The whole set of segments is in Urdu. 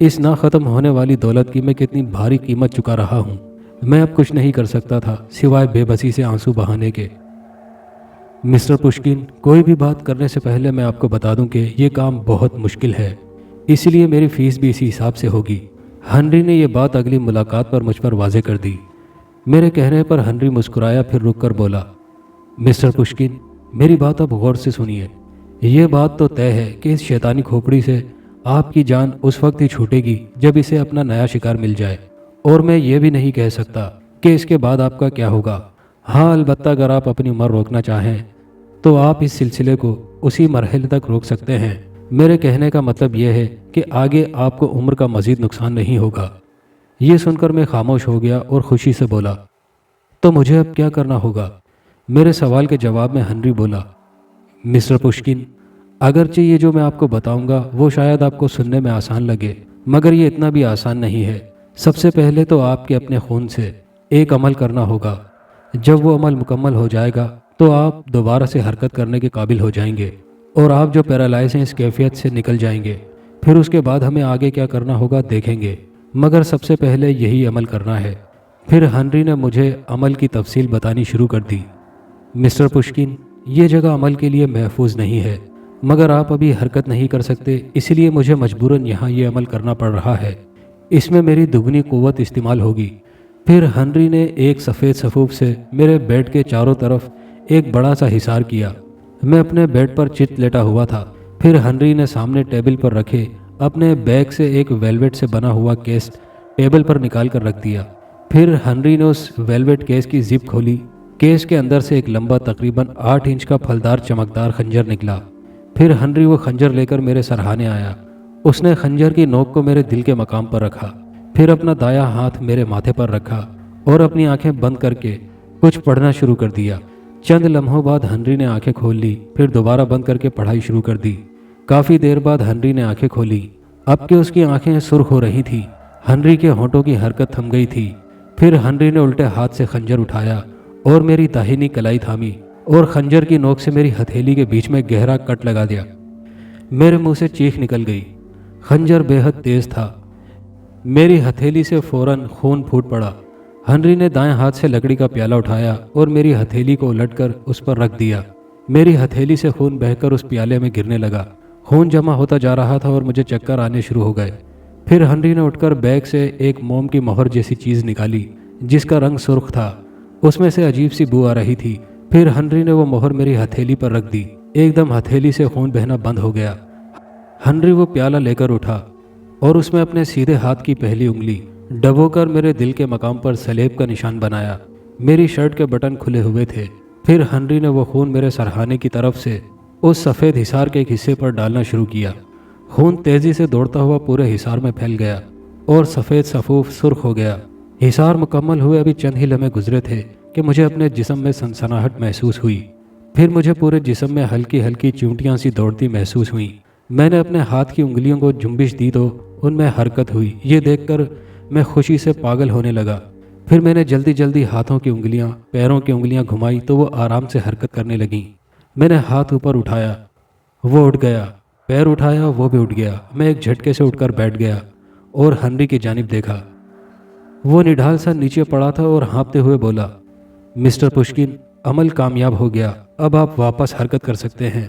اس نہ ختم ہونے والی دولت کی میں کتنی بھاری قیمت چکا رہا ہوں۔ میں اب کچھ نہیں کر سکتا تھا سوائے بے بسی سے آنسو بہانے کے۔ مسٹر پشکن، کوئی بھی بات کرنے سے پہلے میں آپ کو بتا دوں کہ یہ کام بہت مشکل ہے، اسی لیے میری فیس بھی اسی حساب سے ہوگی۔ ہنری نے یہ بات اگلی ملاقات پر مجھ پر واضح کر دی۔ میرے کہنے پر ہنری مسکرایا، پھر رک کر بولا، مسٹر پشکن، میری بات اب غور سے سنیے۔ یہ بات تو طے ہے کہ اس شیطانی کھوپڑی سے آپ کی جان اس وقت ہی چھوٹے گی جب اسے اپنا نیا شکار مل جائے، اور میں یہ بھی نہیں کہہ سکتا کہ اس کے بعد آپ کا کیا ہوگا۔ ہاں، البتہ اگر آپ اپنی عمر روکنا چاہیں تو آپ اس سلسلے کو اسی مرحلے تک روک سکتے ہیں۔ میرے کہنے کا مطلب یہ ہے کہ آگے آپ کو عمر کا مزید نقصان نہیں ہوگا۔ یہ سن کر میں خاموش ہو گیا اور خوشی سے بولا، تو مجھے اب کیا کرنا ہوگا؟ میرے سوال کے جواب میں ہنری بولا، مسٹر پشکن، اگرچہ یہ جو میں آپ کو بتاؤں گا وہ شاید آپ کو سننے میں آسان لگے، مگر یہ اتنا بھی آسان نہیں ہے۔ سب سے پہلے تو آپ کے اپنے خون سے ایک عمل کرنا ہوگا۔ جب وہ عمل مکمل ہو جائے گا تو آپ دوبارہ سے حرکت کرنے کے قابل ہو جائیں گے، اور آپ جو پیرالائز ہیں اس کیفیت سے نکل جائیں گے۔ پھر اس کے بعد ہمیں آگے کیا کرنا ہوگا دیکھیں گے، مگر سب سے پہلے یہی عمل کرنا ہے۔ پھر ہنری نے مجھے عمل کی تفصیل بتانی شروع کر دی۔ مسٹر پشکن، یہ جگہ عمل کے لیے محفوظ نہیں ہے، مگر آپ ابھی حرکت نہیں کر سکتے، اس لیے مجھے مجبوراً یہاں یہ عمل کرنا پڑ رہا ہے۔ اس میں میری دگنی قوت استعمال ہوگی۔ پھر ہنری نے ایک سفید سفوف سے میرے بیڈ کے چاروں طرف ایک بڑا سا حصار کیا۔ میں اپنے بیڈ پر چت لیٹا ہوا تھا۔ پھر ہنری نے سامنے ٹیبل پر رکھے اپنے بیگ سے ایک ویلویٹ سے بنا ہوا کیس ٹیبل پر نکال کر رکھ دیا۔ پھر ہنری نے اس ویلویٹ کیس کی زپ کھولی۔ کیس کے اندر سے ایک لمبا تقریباً 8 انچ کا پھلدار چمکدار خنجر نکلا۔ پھر ہنری وہ خنجر لے کر میرے سرہانے آیا۔ اس نے خنجر کی نوک کو میرے دل کے مقام پر رکھا، پھر اپنا دایاں ہاتھ میرے ماتھے پر رکھا اور اپنی آنکھیں بند کر کے کچھ پڑھنا شروع کر دیا۔ چند لمحوں بعد ہنری نے آنکھیں کھول لی، پھر دوبارہ بند کر کے پڑھائی شروع کر دی۔ کافی دیر بعد ہنری نے آنکھیں کھولی، اب کہ اس کی آنکھیں سرخ ہو رہی تھیں۔ ہنری کے ہونٹوں کی حرکت تھم گئی تھی۔ پھر ہنری نے الٹے ہاتھ سے خنجر اٹھایا اور میری داہنی کلائی تھامی اور خنجر کی نوک سے میری ہتھیلی کے بیچ میں گہرا کٹ لگا دیا۔ میرے منہ سے چیخ نکل گئی۔ خنجر بے حد تیز تھا۔ میری ہتھیلی سے فوراً خون پھوٹ پڑا۔ ہنری نے دائیں ہاتھ سے لکڑی کا پیالہ اٹھایا اور میری ہتھیلی کو الٹ کر اس پر رکھ دیا۔ میری ہتھیلی سے خون بہہ کر اس پیالے میں گرنے لگا۔ خون جمع ہوتا جا رہا تھا اور مجھے چکر آنے شروع ہو گئے۔ پھر ہنری نے اٹھ کر بیگ سے ایک موم کی مہر جیسی چیز نکالی جس کا رنگ سرخ تھا۔ اس میں سے عجیب سی بو آ رہی تھی۔ پھر ہنری نے وہ مہر میری ہتھیلی پر رکھ دی۔ ایک دم ہتھیلی سے خون بہنا بند ہو گیا۔ ہنری وہ پیالہ لے کر اٹھا اور اس میں اپنے سیدھے ہاتھ کی پہلی انگلی ڈبو کر میرے دل کے مقام پر سلیب کا نشان بنایا۔ میری شرٹ کے بٹن کھلے ہوئے تھے۔ پھر ہنری نے وہ خون میرے سرہانے کی طرف سے اس سفید حصار کے ایک حصے پر ڈالنا شروع کیا۔ خون تیزی سے دوڑتا ہوا پورے حصار میں پھیل گیا اور سفید سفوف سرخ ہو گیا۔ حصار مکمل ہوئے ابھی چند ہی لمحے گزرے تھے کہ مجھے اپنے جسم میں سنسناہٹ محسوس ہوئی۔ پھر مجھے پورے جسم میں ہلکی ہلکی چونٹیاں سی دوڑتی محسوس ہوئیں۔ میں نے اپنے ہاتھ کی انگلیوں کو جنبش دی تو ان میں حرکت ہوئی۔ یہ دیکھ کر میں خوشی سے پاگل ہونے لگا۔ پھر میں نے جلدی جلدی ہاتھوں کی انگلیاں، پیروں کی انگلیاں گھمائی تو وہ آرام سے حرکت کرنے لگیں۔ میں نے ہاتھ اوپر اٹھایا، وہ اٹھ گیا، پیر اٹھایا، وہ بھی اٹھ گیا۔ میں ایک جھٹکے سے اٹھ کر بیٹھ گیا اور ہنری کی جانب دیکھا۔ وہ نڈھال سا نیچے پڑا تھا اور ہانپتے ہوئے بولا، مسٹر پشکن، عمل کامیاب ہو گیا، اب آپ واپس حرکت کر سکتے ہیں۔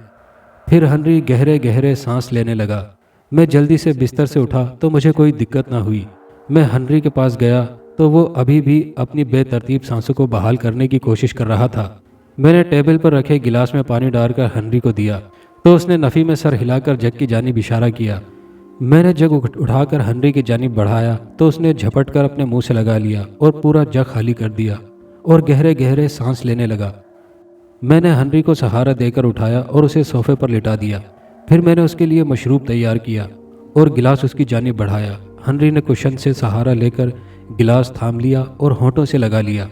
پھر ہنری گہرے گہرے سانس لینے لگا۔ میں جلدی سے بستر سے اٹھا تو مجھے کوئی دقت نہ ہوئی۔ میں ہنری کے پاس گیا تو وہ ابھی بھی اپنی بے ترتیب سانسوں کو بحال کرنے کی کوشش کر رہا تھا۔ میں نے ٹیبل پر رکھے گلاس میں پانی ڈال کر ہنری کو دیا تو اس نے نفی میں سر ہلا کر جگ کی جانب اشارہ کیا۔ میں نے جگ اٹھا کر ہنری کی جانب بڑھایا تو اس نے جھپٹ کر اپنے منہ سے لگا لیا اور پورا جگ خالی کر دیا اور گہرے گہرے سانس لینے لگا۔ میں نے ہنری کو سہارا دے کر اٹھایا اور اسے صوفے پر لٹا دیا۔ پھر میں نے اس کے لیے مشروب تیار کیا اور گلاس اس کی جانب بڑھایا۔ ہنری نے کشن سے سہارا لے کر گلاس تھام لیا اور ہونٹوں سے لگا لیا۔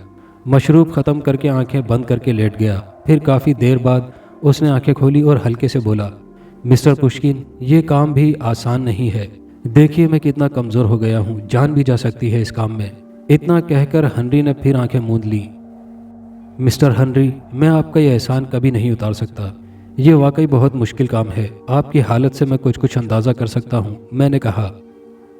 مشروب ختم کر کے آنکھیں بند کر کے لیٹ گیا۔ پھر کافی دیر بعد اس نے آنکھیں کھولی اور ہلکے سے بولا، مسٹر پشکن، یہ کام بھی آسان نہیں ہے۔ دیکھیے میں کتنا کمزور ہو گیا ہوں، جان بھی جا سکتی ہے اس کام میں۔ اتنا کہہ کر ہنری نے پھر آنکھیں موند لی۔ مسٹر ہنری، میں آپ کا یہ احسان کبھی نہیں اتار سکتا۔ یہ واقعی بہت مشکل کام ہے۔ آپ کی حالت سے میں کچھ اندازہ کر سکتا ہوں، میں نے کہا۔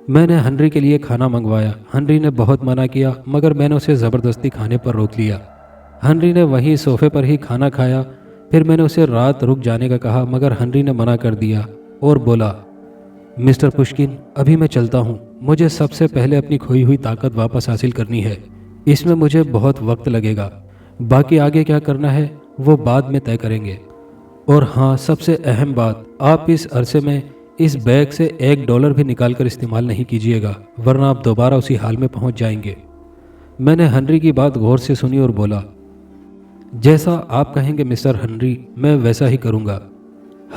میں نے ہنری کے لیے کھانا منگوایا۔ ہنری نے بہت منع کیا مگر میں نے اسے زبردستی کھانے پر روک لیا۔ ہنری نے وہیں صوفے پر ہی کھانا کھایا۔ پھر میں نے اسے رات رک جانے کا کہا مگر ہنری نے منع کر دیا اور بولا، مسٹر پشکن ابھی میں چلتا ہوں، مجھے سب سے پہلے اپنی کھوئی ہوئی طاقت واپس حاصل کرنی ہے، اس میں مجھے بہت وقت لگے گا، باقی آگے کیا کرنا ہے وہ بعد میں طے کریں گے۔ اور ہاں، سب سے اہم بات، آپ اس عرصے میں اس بیگ سے $1 بھی نکال کر استعمال نہیں کیجیے گا ورنہ آپ دوبارہ اسی حال میں پہنچ جائیں گے۔ میں نے ہنری کی بات غور سے سنی اور بولا، جیسا آپ کہیں گے مسٹر ہنری، میں ویسا ہی کروں گا۔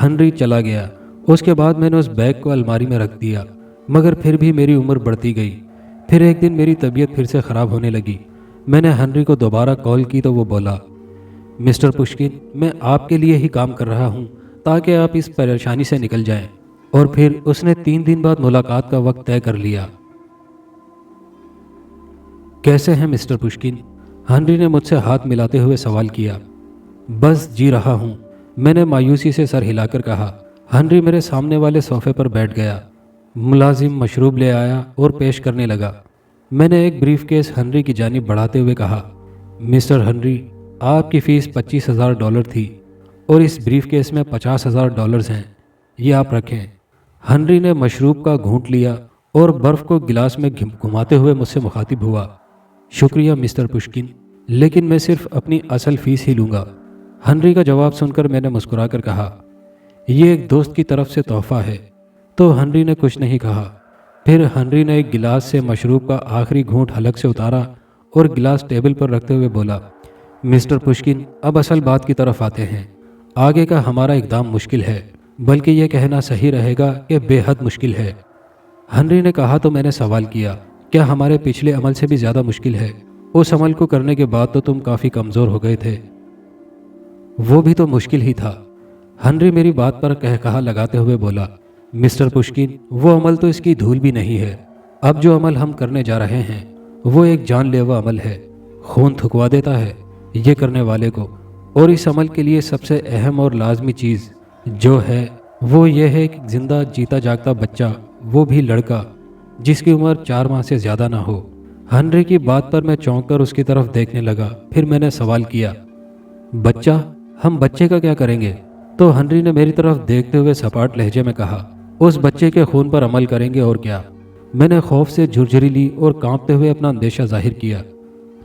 ہنری چلا گیا۔ اس کے بعد میں نے اس بیگ کو الماری میں رکھ دیا مگر پھر بھی میری عمر بڑھتی گئی۔ پھر ایک دن میری طبیعت پھر سے خراب ہونے لگی۔ میں نے ہنری کو دوبارہ کال کی تو وہ بولا، مسٹر پشکن میں آپ کے لیے ہی کام کر رہا ہوں تاکہ آپ اس پریشانی سے نکل جائیں۔ اور پھر اس نے 3 دن بعد ملاقات کا وقت طے کر لیا۔ کیسے ہیں مسٹر پشکن؟ ہنری نے مجھ سے ہاتھ ملاتے ہوئے سوال کیا۔ بس جی رہا ہوں، میں نے مایوسی سے سر ہلا کر کہا۔ ہنری میرے سامنے والے صوفے پر بیٹھ گیا۔ ملازم مشروب لے آیا اور پیش کرنے لگا۔ میں نے ایک بریف کیس ہنری کی جانب بڑھاتے ہوئے کہا، مسٹر ہنری، آپ کی فیس $25,000 تھی اور اس بریف کیس میں $50,000 ہیں، یہ آپ رکھیں۔ ہنری نے مشروب کا گھونٹ لیا اور برف کو گلاس میں گھماتے ہوئے مجھ سے مخاطب ہوا، شکریہ مسٹر پشکن، لیکن میں صرف اپنی اصل فیس ہی لوں گا۔ ہنری کا جواب سن کر میں نے مسکرا کر کہا، یہ ایک دوست کی طرف سے تحفہ ہے۔ تو ہنری نے کچھ نہیں کہا۔ پھر ہنری نے ایک گلاس سے مشروب کا آخری گھونٹ حلق سے اتارا اور گلاس ٹیبل پر رکھتے ہوئے بولا، مسٹر پشکن اب اصل بات کی طرف آتے ہیں۔ آگے کا ہمارا اقدام مشکل ہے، بلکہ یہ کہنا صحیح رہے گا کہ بے حد مشکل ہے۔ ہنری نے کہا تو میں نے سوال کیا، کیا ہمارے پچھلے عمل سے بھی زیادہ مشکل ہے؟ اس عمل کو کرنے کے بعد تو تم کافی کمزور ہو گئے تھے۔ وہ بھی تو مشکل ہی تھا۔ ہنری میری بات پر کہا لگاتے ہوئے بولا، مسٹر پشکن وہ عمل تو اس کی دھول بھی نہیں ہے۔ اب جو عمل ہم کرنے جا رہے ہیں وہ ایک جان لیوا عمل ہے، خون تھکوا دیتا ہے یہ کرنے والے کو، اور اس عمل کے لیے سب سے اہم اور لازمی چیز جو ہے وہ یہ ہے کہ زندہ جیتا جاگتا بچہ، وہ بھی لڑکا، جس کی عمر 4 ماہ سے زیادہ نہ ہو۔ ہنری کی بات پر میں چونک کر اس کی طرف دیکھنے لگا۔ پھر میں نے سوال کیا، بچہ؟ ہم بچے کا کیا کریں گے؟ تو ہنری نے میری طرف دیکھتے ہوئے سپاٹ لہجے میں کہا، اس بچے کے خون پر عمل کریں گے اور کیا۔ میں نے خوف سے جھرجھری لی اور کانپتے ہوئے اپنا اندیشہ ظاہر کیا،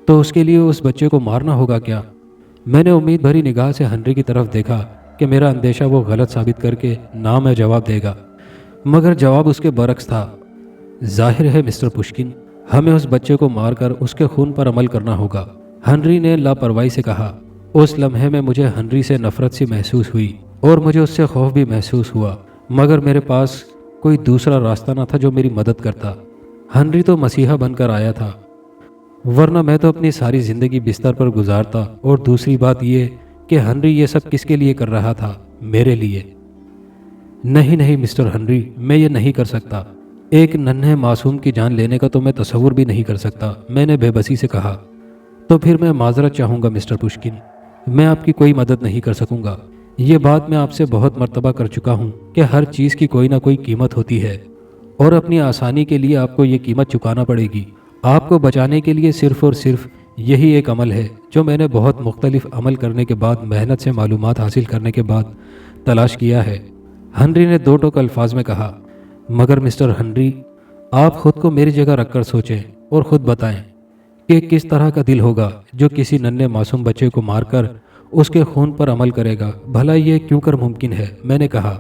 تو اس کے لیے اس بچے کو مارنا ہوگا کیا؟ میں نے امید بھری نگاہ سے ہنری کی طرف دیکھا کہ میرا اندیشہ وہ غلط ثابت کر کے نہ میں جواب دے گا، مگر جواب اس کے برعکس تھا۔ ظاہر ہے مسٹر پشکن، ہمیں اس بچے کو مار کر اس کے خون پر عمل کرنا ہوگا، ہنری نے لاپرواہی سے کہا۔ اس لمحے میں مجھے ہنری سے نفرت سی محسوس ہوئی اور مجھے اس سے خوف بھی محسوس ہوا، مگر میرے پاس کوئی دوسرا راستہ نہ تھا جو میری مدد کرتا۔ ہنری تو مسیحا بن کر آیا تھا، ورنہ میں تو اپنی ساری زندگی بستر پر گزارتا۔ اور دوسری بات یہ کہ ہنری یہ سب کس کے لیے کر رہا تھا؟ میرے لیے۔ نہیں مسٹر ہنری، میں یہ نہیں کر سکتا، ایک ننھے معصوم کی جان لینے کا تو میں تصور بھی نہیں کر سکتا، میں نے بے بسی سے کہا۔ تو پھر میں معذرت چاہوں گا مسٹر پشکن، میں آپ کی کوئی مدد نہیں کر سکوں گا۔ یہ بات میں آپ سے بہت مرتبہ کر چکا ہوں کہ ہر چیز کی کوئی نہ کوئی قیمت ہوتی ہے، اور اپنی آسانی کے لیے آپ کو یہ قیمت چکانا پڑے گی۔ آپ کو بچانے کے لیے صرف اور صرف یہی ایک عمل ہے جو میں نے بہت مختلف عمل کرنے کے بعد، محنت سے معلومات حاصل کرنے کے بعد تلاش کیا ہے۔ ہنری نے 2 ٹوک الفاظ میں کہا، مگر مسٹر ہنری، آپ خود کو میری جگہ رکھ کر سوچیں اور خود بتائیں کہ کس طرح کا دل ہوگا جو کسی ننھے معصوم بچے کو مار کر اس کے خون پر عمل کرے گا۔ بھلا یہ کیوں کر ممکن ہے؟ میں نے کہا،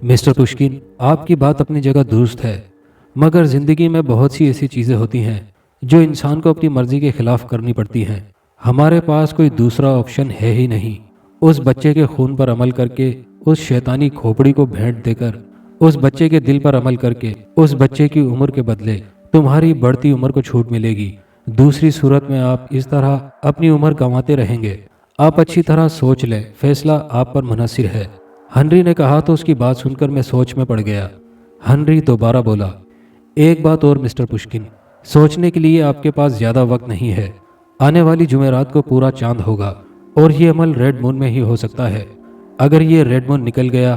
مسٹر پشکن آپ کی بات اپنی جگہ درست ہے، مگر زندگی میں بہت سی ایسی چیزیں ہوتی ہیں جو انسان کو اپنی مرضی کے خلاف کرنی پڑتی ہیں۔ ہمارے پاس کوئی دوسرا آپشن ہے ہی نہیں۔ اس بچے کے خون پر عمل کر کے، اس شیطانی کھوپڑی کو بھینٹ دے کر، اس بچے کے دل پر عمل کر کے، اس بچے کی عمر کے بدلے تمہاری بڑھتی عمر کو چھوٹ ملے گی۔ دوسری صورت میں آپ اس طرح اپنی عمر گنواتے رہیں گے۔ آپ اچھی طرح سوچ لیں، فیصلہ آپ پر منحصر ہے۔ ہنری نے کہا تو اس کی بات سن کر میں سوچ میں پڑ گیا۔ ہنری دوبارہ بولا، ایک بات اور مسٹر پشکن، سوچنے کے لیے آپ کے پاس زیادہ وقت نہیں ہے۔ آنے والی جمعرات کو پورا چاند ہوگا اور یہ عمل ریڈ مون میں ہی ہو سکتا ہے۔ اگر یہ ریڈ مون نکل گیا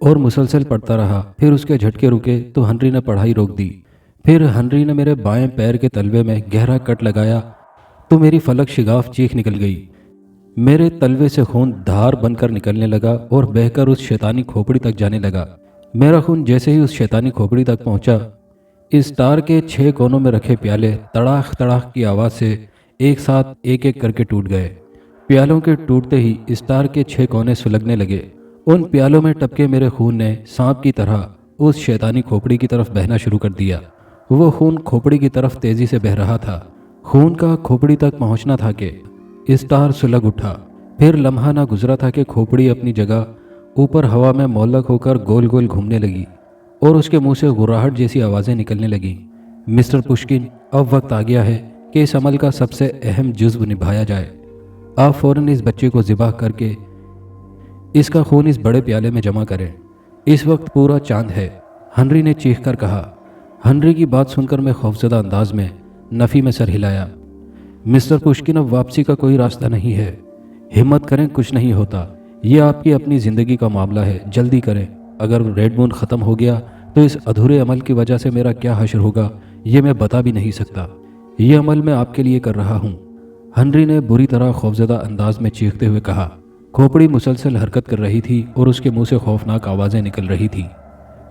اور مسلسل پڑھتا رہا۔ پھر اس کے جھٹکے رکے تو ہنری نے پڑھائی روک دی۔ پھر ہنری نے میرے بائیں پیر کے تلوے میں گہرا کٹ لگایا تو میری فلک شگاف چیخ نکل گئی۔ میرے تلوے سے خون دھار بن کر نکلنے لگا اور بہہ کر اس شیطانی کھوپڑی تک جانے لگا۔ میرا خون جیسے ہی اس شیطانی کھوپڑی تک پہنچا، اسٹار کے 6 کونوں میں رکھے پیالے تڑاخ تڑاخ کی آواز سے ایک ساتھ ایک ایک کر کے ٹوٹ گئے۔ پیالوں کے ٹوٹتے ہی اسٹار کے 6 کونے سلگنے لگے۔ ان پیالوں میں ٹپکے میرے خون نے سانپ کی طرح اس شیطانی کھوپڑی کی طرف بہنا شروع کر دیا۔ وہ خون کھوپڑی کی طرف تیزی سے بہہ رہا تھا۔ خون کا کھوپڑی تک پہنچنا تھا کہ اسٹار سلگ اٹھا۔ پھر لمحہ نہ گزرا تھا کہ کھوپڑی اپنی جگہ اوپر ہوا میں معلق ہو کر گول گول گھومنے لگی اور اس کے منہ سے غراہٹ جیسی آوازیں نکلنے لگیں۔ مسٹر پشکن، اب وقت آ گیا ہے کہ اس عمل کا سب سے اہم جزو نبھایا جائے۔ آپ فوراً اس بچے کو ذبح کر کے اس کا خون اس بڑے پیالے میں جمع کریں۔ اس وقت پورا چاند ہے، ہنری نے چیخ کر کہا۔ ہنری کی بات سن کر میں خوفزدہ انداز میں نفی میں سر ہلایا۔ مسٹر پشکن، اب واپسی کا کوئی راستہ نہیں ہے۔ ہمت کریں، کچھ نہیں ہوتا۔ یہ آپ کی اپنی زندگی کا معاملہ ہے، جلدی کریں۔ اگر ریڈ مون ختم ہو گیا تو اس ادھورے عمل کی وجہ سے میرا کیا حشر ہوگا یہ میں بتا بھی نہیں سکتا۔ یہ عمل میں آپ کے لیے کر رہا ہوں، ہنری نے بری طرح خوفزدہ انداز میں چیختے ہوئے کہا۔ کھوپڑی مسلسل حرکت کر رہی تھی اور اس کے منہ سے خوفناک آوازیں نکل رہی تھیں۔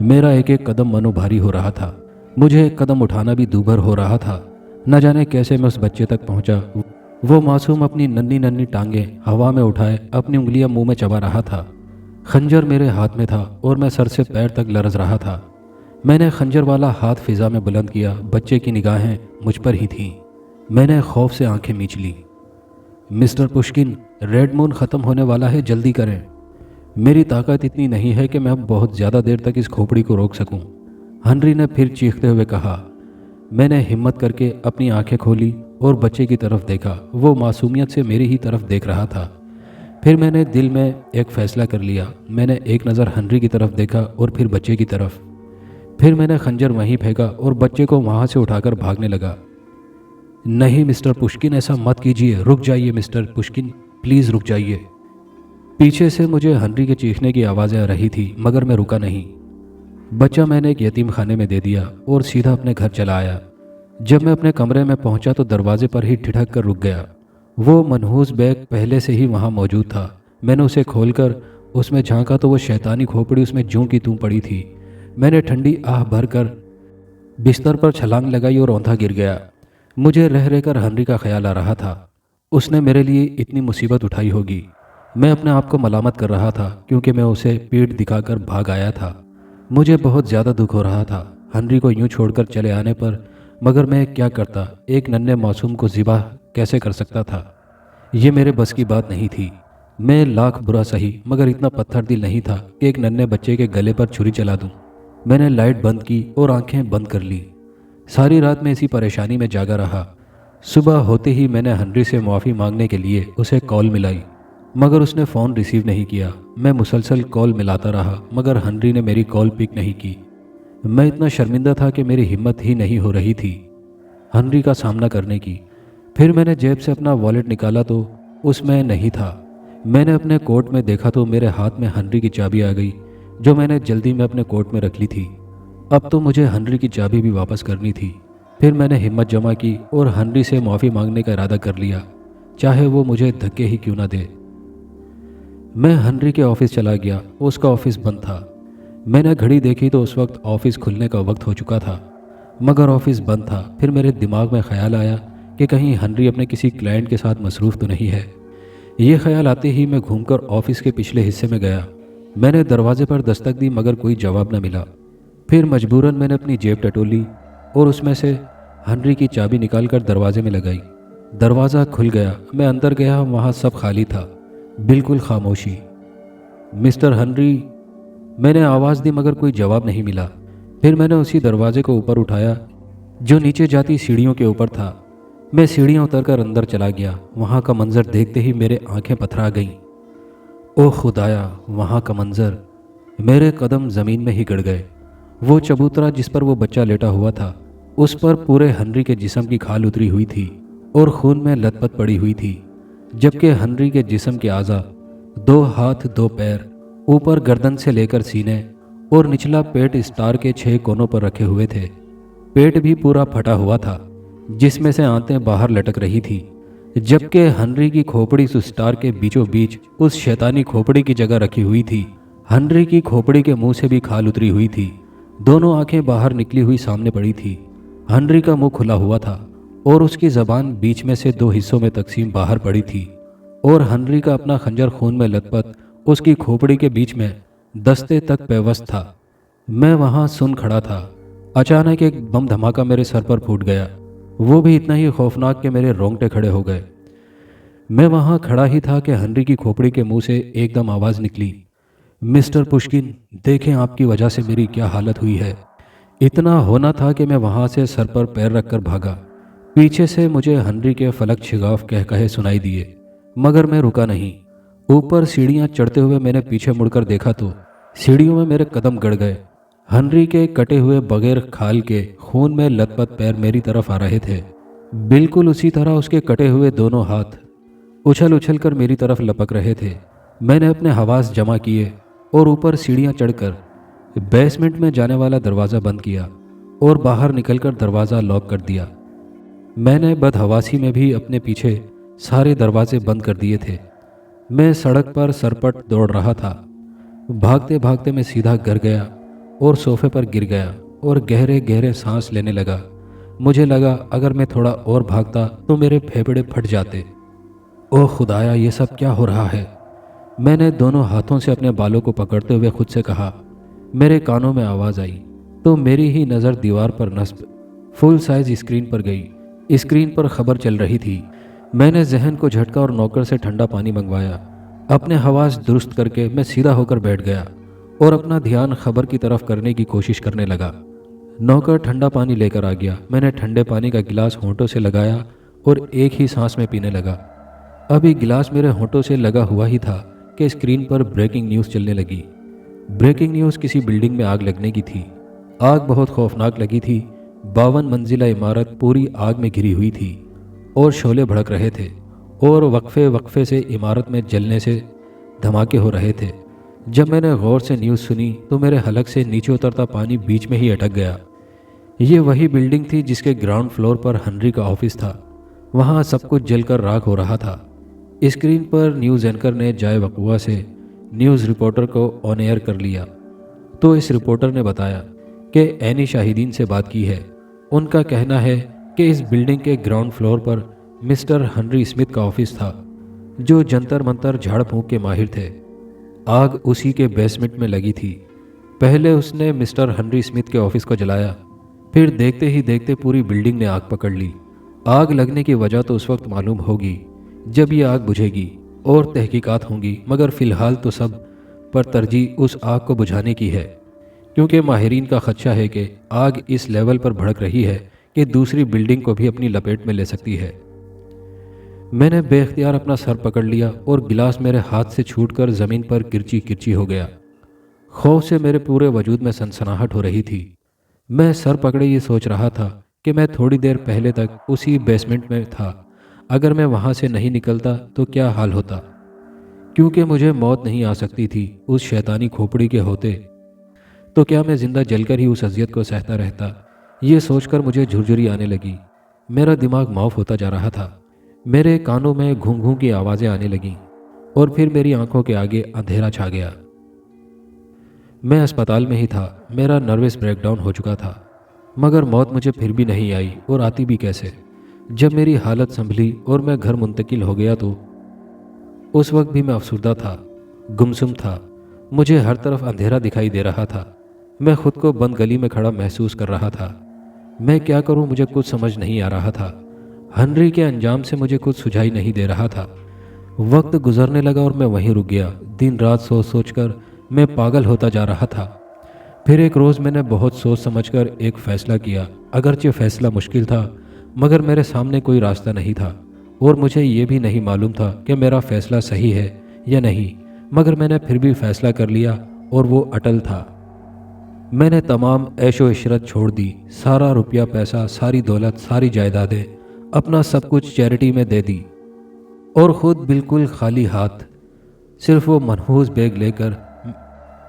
میرا ایک ایک قدم منو بھاری ہو رہا تھا۔ مجھے ایک قدم اٹھانا بھی دوبھر ہو رہا تھا۔ نہ جانے کیسے میں اس بچے تک پہنچا۔ وہ معصوم اپنی ننھی ننھی ٹانگیں ہوا میں اٹھائے اپنی انگلیاں منہ میں چبا رہا تھا۔ خنجر میرے ہاتھ میں تھا اور میں سر سے پیر تک لرز رہا تھا۔ میں نے خنجر والا ہاتھ فضا میں بلند کیا۔ بچے کی نگاہیں مجھ پر ہی تھیں۔ میں نے خوف سے آنکھیں میچ لی۔ مسٹر پشکن، ریڈ مون ختم ہونے والا ہے، جلدی کریں۔ میری طاقت اتنی نہیں ہے کہ میں اب بہت زیادہ دیر تک اس کھوپڑی کو روک سکوں، ہنری نے پھر چیختے ہوئے کہا۔ میں نے ہمت کر کے اپنی آنکھیں کھولی اور بچے کی طرف دیکھا۔ وہ معصومیت سے میری ہی طرف دیکھ رہا تھا۔ پھر میں نے دل میں ایک فیصلہ کر لیا۔ میں نے ایک نظر ہنری کی طرف دیکھا اور پھر بچے کی طرف۔ پھر میں نے خنجر وہیں پھینکا اور بچے کو وہاں سے اٹھا کر بھاگنے لگا۔ نہیں مسٹر پشکن، ایسا مت کیجیے، رک جائیے مسٹر پشکن، پلیز رک جائیے۔ پیچھے سے مجھے ہنری کے چیخنے کی آوازیں آ رہی تھی مگر میں رکا نہیں۔ بچہ میں نے ایک یتیم خانے میں دے دیا اور سیدھا اپنے گھر چلا آیا۔ جب میں اپنے کمرے میں پہنچا تو دروازے پر ہی ٹھٹک کر رک گیا۔ وہ منحوس بیگ پہلے سے ہی وہاں موجود تھا۔ میں نے اسے کھول کر اس میں جھانکا تو وہ شیطانی کھوپڑی اس میں جوں کی توں پڑی تھی۔ میں نے ٹھنڈی آہ بھر کر بستر پر چھلانگ لگائی اور اوندھا گر گیا۔ مجھے رہ رہ کر ہنری کا خیال آ رہا تھا۔ اس نے میرے لیے اتنی مصیبت اٹھائی ہوگی۔ میں اپنے آپ کو ملامت کر رہا تھا کیونکہ میں اسے پیٹھ دکھا کر بھاگ آیا تھا۔ مجھے بہت زیادہ دکھ ہو رہا تھا ہنری کو یوں چھوڑ کر چلے آنے پر، مگر میں کیا کرتا؟ ایک ننھے معصوم کو ذبح کیسے کر سکتا تھا؟ یہ میرے بس کی بات نہیں تھی۔ میں لاکھ برا سہی مگر اتنا پتھر دل نہیں تھا کہ ایک ننھے بچے کے گلے پر چھری چلا دوں۔ میں نے لائٹ بند کی اور آنکھیں بند کر لی۔ ساری رات میں اسی پریشانی میں جاگا رہا۔ صبح ہوتے ہی میں نے ہنری سے معافی مانگنے کے لیے اسے کال ملائی مگر اس نے فون ریسیو نہیں کیا۔ میں مسلسل کال ملاتا رہا مگر ہنری نے میری کال پک نہیں کی۔ میں اتنا شرمندہ تھا کہ میری ہمت ہی نہیں ہو رہی تھی ہنری کا سامنا کرنے کی۔ پھر میں نے جیب سے اپنا والیٹ نکالا تو اس میں نہیں تھا۔ میں نے اپنے کوٹ میں دیکھا تو میرے ہاتھ میں ہنری کی چابی آ گئی جو میں نے جلدی میں اپنے کوٹ میں رکھ لی تھی۔ اب تو مجھے ہنری کی چابی بھی واپس کرنی تھی۔ پھر میں نے ہمت جمع کی اور ہنری سے معافی مانگنے کا ارادہ کر لیا، چاہے وہ مجھے دھکے ہی کیوں نہ دے۔ میں ہنری کے آفس چلا گیا۔ اس کا آفس بند تھا۔ میں نے گھڑی دیکھی تو اس وقت آفس کھلنے کا وقت ہو چکا تھا مگر آفس بند تھا۔ پھر میرے دماغ میں خیال آیا کہ کہیں ہنری اپنے کسی کلائنٹ کے ساتھ مصروف تو نہیں ہے۔ یہ خیال آتے ہی میں گھوم کر آفس کے پچھلے حصے میں گیا۔ میں نے دروازے پر دستک دی مگر کوئی جواب نہ ملا۔ پھر مجبوراً میں نے اپنی جیب ٹٹولی اور اس میں سے ہنری کی چابی نکال کر دروازے میں لگائی۔ دروازہ کھل گیا۔ میں اندر گیا، وہاں سب خالی تھا، بالکل خاموشی۔ مسٹر ہنری، میں نے آواز دی مگر کوئی جواب نہیں ملا۔ پھر میں نے اسی دروازے کو اوپر اٹھایا جو نیچے جاتی سیڑھیوں کے اوپر تھا۔ میں سیڑھیاں اتر کر اندر چلا گیا۔ وہاں کا منظر دیکھتے ہی میرے آنکھیں پتھرا گئیں۔ اوہ خدایا، وہاں کا منظر! میرے قدم زمین میں ہی گڑ گئے۔ وہ چبوترا جس پر وہ بچہ لیٹا ہوا تھا، اس پر پورے ہنری کے جسم کی کھال اتری ہوئی تھی اور خون میں لت پت پڑی ہوئی تھی، جبکہ ہنری کے جسم کے اعضاء، 2 ہاتھ 2 پیر اوپر گردن سے لے کر سینے اور نچلا پیٹ اسٹار کے 6 کونوں پر رکھے ہوئے تھے۔ پیٹ بھی پورا پھٹا ہوا تھا جس میں سے آنتیں باہر لٹک رہی تھی، جبکہ ہنری کی کھوپڑی اس اسٹار کے بیچوں بیچ اس شیطانی کھوپڑی کی جگہ رکھی ہوئی تھی۔ ہنری کی کھوپڑی کے منہ سے بھی کھال اتری ہوئی تھی، دونوں آنکھیں باہر نکلی ہوئی سامنے پڑی تھی۔ ہنری کا منہ کھلا ہوا تھا اور اس کی زبان بیچ میں سے 2 حصوں میں تقسیم باہر پڑی تھی، اور ہنری کا اپنا خنجر خون میں لت پت اس کی کھوپڑی کے بیچ میں دستے تک پیوست تھا۔ میں وہاں سن کھڑا تھا۔ اچانک ایک بم دھماکہ میرے سر پر پھوٹ گیا، وہ بھی اتنا ہی خوفناک کہ میرے رونگٹے کھڑے ہو گئے۔ میں وہاں کھڑا ہی تھا کہ ہنری کی کھوپڑی کے منہ سے ایک دم آواز نکلی، مسٹر پشکن، دیکھیں آپ کی وجہ سے میری کیا حالت ہوئی ہے۔ اتنا ہونا تھا کہ میں وہاں سے سر پر پیر رکھ کر بھاگا۔ پیچھے سے مجھے ہنری کے فلک شگاف کہہ کہے سنائی دیے، مگر میں رکا نہیں۔ اوپر سیڑھیاں چڑھتے ہوئے میں نے پیچھے مڑ کر دیکھا تو سیڑھیوں میں میرے قدم گڑ گئے۔ ہنری کے کٹے ہوئے بغیر کھال کے خون میں لت پت پیر میری طرف آ رہے تھے، بالکل اسی طرح اس کے کٹے ہوئے دونوں ہاتھ اچھل اچھل کر میری طرف لپک رہے تھے۔ میں نے اپنے حواس جمع کیے اور اوپر سیڑھیاں چڑھ کر بیسمنٹ میں جانے والا دروازہ بند کیا اور باہر نکل کر دروازہ لاک کر دیا۔ میں نے بدحواسی میں بھی اپنے پیچھے سارے دروازے بند کر دیے تھے۔ میں سڑک پر سرپٹ دوڑ رہا تھا۔ بھاگتے بھاگتے میں سیدھا گھر گیا اور صوفے پر گر گیا اور گہرے گہرے سانس لینے لگا۔ مجھے لگا اگر میں تھوڑا اور بھاگتا تو میرے پھیپھڑے پھٹ جاتے۔ اوہ خدایا، یہ سب کیا ہو رہا ہے؟ میں نے دونوں ہاتھوں سے اپنے بالوں کو پکڑتے ہوئے خود سے کہا۔ میرے کانوں میں آواز آئی تو میری ہی نظر دیوار پر نصب فل سائز اسکرین پر گئی۔ اسکرین پر خبر چل رہی تھی۔ میں نے ذہن کو جھٹکا اور نوکر سے ٹھنڈا پانی منگوایا۔ اپنے حواس درست کر کے میں سیدھا ہو کر بیٹھ گیا اور اپنا دھیان خبر کی طرف کرنے کی کوشش کرنے لگا۔ نوکر ٹھنڈا پانی لے کر آ گیا۔ میں نے ٹھنڈے پانی کا گلاس ہونٹوں سے لگایا اور ایک ہی سانس میں پینے لگا۔ ابھی گلاس میرے ہونٹوں سے لگا ہوا ہی تھا کہ اسکرین پر بریکنگ نیوز چلنے لگی۔ بریکنگ نیوز کسی بلڈنگ میں آگ لگنے کی تھی۔ آگ بہت خوفناک لگی تھی۔ 52 منزلہ عمارت پوری آگ میں گھری ہوئی تھی اور شعلے بھڑک رہے تھے اور وقفے وقفے سے عمارت میں جلنے سے دھماکے ہو رہے تھے۔ جب میں نے غور سے نیوز سنی تو میرے حلق سے نیچے اترتا پانی بیچ میں ہی اٹک گیا۔ یہ وہی بلڈنگ تھی جس کے گراؤنڈ فلور پر ہنری کا آفس تھا۔ وہاں سب کچھ جل کر راکھ ہو رہا تھا۔ اسکرین پر نیوز اینکر نے جائے وقوع سے نیوز رپورٹر کو آن ایئر کر لیا تو اس رپورٹر نے بتایا کہ عینی شاہدین سے بات کی ہے۔ ان کا کہنا ہے کہ اس بلڈنگ کے گراؤنڈ فلور پر مسٹر ہنری اسمتھ کا آفس تھا، جو جنتر منتر جھاڑ پھونک کے ماہر تھے۔ آگ اسی کے بیسمنٹ میں لگی تھی۔ پہلے اس نے مسٹر ہنری اسمتھ کے آفس کو جلایا، پھر دیکھتے ہی دیکھتے پوری بلڈنگ نے آگ پکڑ لی۔ آگ لگنے کی وجہ تو اس وقت معلوم ہوگی جب یہ آگ بجھے گی اور تحقیقات ہوں گی، مگر فی الحال تو سب پر ترجیح اس آگ کو بجھانے کی ہے، کیونکہ ماہرین کا خدشہ ہے کہ آگ اس لیول پر بھڑک رہی ہے کہ دوسری بلڈنگ کو بھی اپنی لپیٹ میں لے سکتی ہے۔ میں نے بے اختیار اپنا سر پکڑ لیا اور گلاس میرے ہاتھ سے چھوٹ کر زمین پر کرچی کرچی ہو گیا۔ خوف سے میرے پورے وجود میں سنسناہٹ ہو رہی تھی۔ میں سر پکڑے یہ سوچ رہا تھا کہ میں تھوڑی دیر پہلے تک اسی بیسمنٹ میں تھا۔ اگر میں وہاں سے نہیں نکلتا تو کیا حال ہوتا، کیونکہ مجھے موت نہیں آ سکتی تھی اس شیطانی کھوپڑی کے ہوتے، تو کیا میں زندہ جل کر ہی اس اذیت کو سہتا رہتا؟ یہ سوچ کر مجھے جھرجھری آنے لگی۔ میرا دماغ معاف ہوتا جا رہا تھا۔ میرے کانوں میں گھوں گھوں کی آوازیں آنے لگیں اور پھر میری آنکھوں کے آگے اندھیرا چھا گیا۔ میں اسپتال میں ہی تھا۔ میرا نروس بریک ڈاؤن ہو چکا تھا، مگر موت مجھے پھر بھی نہیں آئی، اور آتی بھی کیسے؟ جب میری حالت سنبھلی اور میں گھر منتقل ہو گیا تو اس وقت بھی میں افسردہ تھا، گمسم تھا۔ مجھے ہر طرف اندھیرا دکھائی دے رہا تھا۔ میں خود کو بند گلی میں کھڑا محسوس کر رہا تھا۔ میں کیا کروں مجھے کچھ سمجھ نہیں آ رہا تھا۔ ہنری کے انجام سے مجھے کچھ سجھائی نہیں دے رہا تھا۔ وقت گزرنے لگا اور میں وہیں رک گیا۔ دن رات سوچ سوچ کر میں پاگل ہوتا جا رہا تھا۔ پھر ایک روز میں نے بہت سوچ سمجھ کر ایک فیصلہ کیا۔ اگرچہ فیصلہ مشکل تھا، مگر میرے سامنے کوئی راستہ نہیں تھا، اور مجھے یہ بھی نہیں معلوم تھا کہ میرا فیصلہ صحیح ہے یا نہیں، مگر میں نے پھر بھی فیصلہ کر لیا، اور وہ اٹل تھا۔ میں نے تمام عیش و عشرت چھوڑ دی، سارا روپیہ پیسہ، ساری دولت، ساری جائیدادیں، اپنا سب کچھ چیریٹی میں دے دی، اور خود بالکل خالی ہاتھ، صرف وہ منحوس بیگ لے کر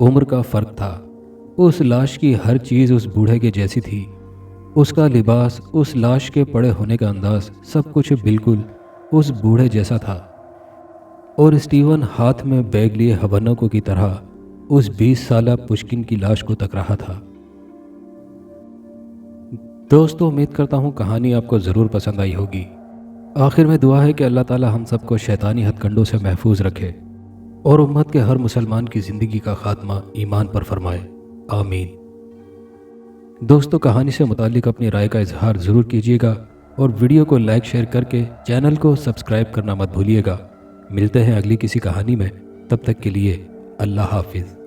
عمر کا فرق تھا۔ اس لاش کی ہر چیز اس بوڑھے کے جیسی تھی، اس کا لباس، اس لاش کے پڑے ہونے کا انداز، سب کچھ بالکل اس بوڑھے جیسا تھا۔ اور اسٹیون ہاتھ میں بیگ لیے حبنکو کی طرح اس 20 سالہ پشکن کی لاش کو تک رہا تھا۔ دوستو، امید کرتا ہوں کہانی آپ کو ضرور پسند آئی ہوگی۔ آخر میں دعا ہے کہ اللہ تعالی ہم سب کو شیطانی ہتھ کنڈوں سے محفوظ رکھے اور امت کے ہر مسلمان کی زندگی کا خاتمہ ایمان پر فرمائے، آمین۔ دوستو، کہانی سے متعلق اپنی رائے کا اظہار ضرور کیجیے گا اور ویڈیو کو لائک شیئر کر کے چینل کو سبسکرائب کرنا مت بھولیے گا۔ ملتے ہیں اگلی کسی کہانی میں، تب تک کے لیے اللہ حافظ۔